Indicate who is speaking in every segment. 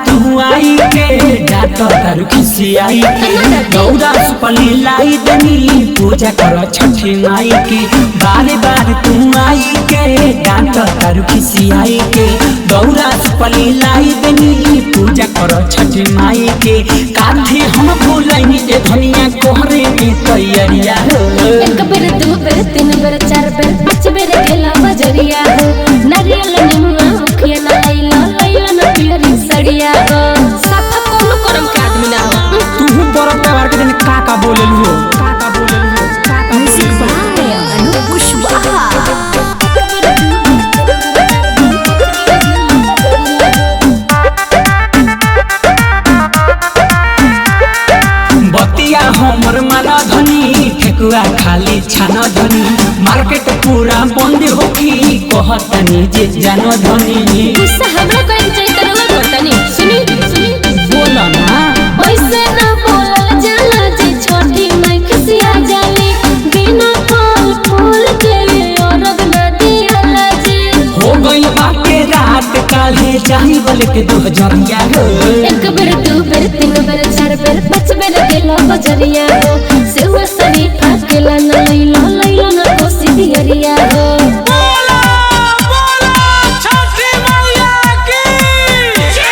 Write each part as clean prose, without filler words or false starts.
Speaker 1: तू आई के जात तारू खिसियाई के गौरा सुपली लाई देनी पूजा कर छठी माई के बारे बार तू आई के जात तारू खिसियाई के गौरा सुपली लाई देनी पूजा कर छठी माई के काठी हम भूलनी ए धनिया कोहरे की तैयारिया
Speaker 2: एक बेर दो बेर तीन बेर चार बेर पांच बेर गेला बजरिया नारियल निमुआ मुखिया ना लैला लैला ना पियरी सड़िया साफा कोनो करम के आदमी ना हो
Speaker 1: तू बड़ त्योहार के दिन काका बोलेलु हो काका बोलेलु हो काका
Speaker 2: म्यूजिक बाय अनु कुशवाहा
Speaker 1: बतिया हमर माना धनी ठेकुआ खाली छाना धनी मार्केट पूरा बंद होकी कहतनी जे जानो धनी
Speaker 2: गुस्सा हमरा कोई चाहिए तरवा करतनी सुनी सुनी
Speaker 1: बोला ना
Speaker 2: ऐसे ना बोलल जाला जे छोटी माई खसिया जाली बिना फल फूल के औरत ना दियाला जी
Speaker 1: हो गई बाके रात काले जाई बोले के 2000
Speaker 2: एक बेर दो बेर तीन बेर चार बेर पांच बेर गेला बजरिया सेवा सरी फाकेला ना लैला लैला ना कोसी दियरिया
Speaker 1: बोला बोला छठी मैया की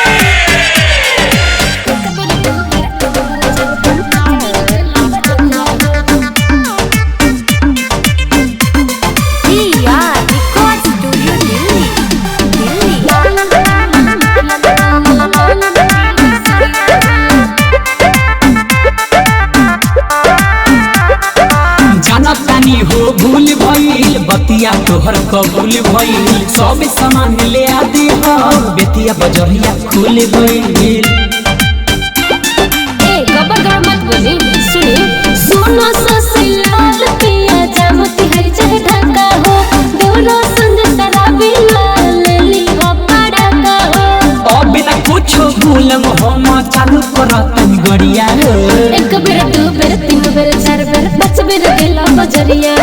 Speaker 1: जानतानी हो भूल भइल बतिया तोहर कबूल भइल सब सामान ले आ दे हो बेतिया बजरिया खुल गइल
Speaker 2: ए गबर मत बोली सुनी सोना ससिलाल पिया जामती हर चाहे ढाका हो देवरा संग शराबी लेली हो पड़ाका हो
Speaker 1: अब बिना कुछ भूलम हम चालू करतन गड़िया
Speaker 2: एक बेर दो बेर तीन बेर चार बेर पांच बेर गेला बजरिया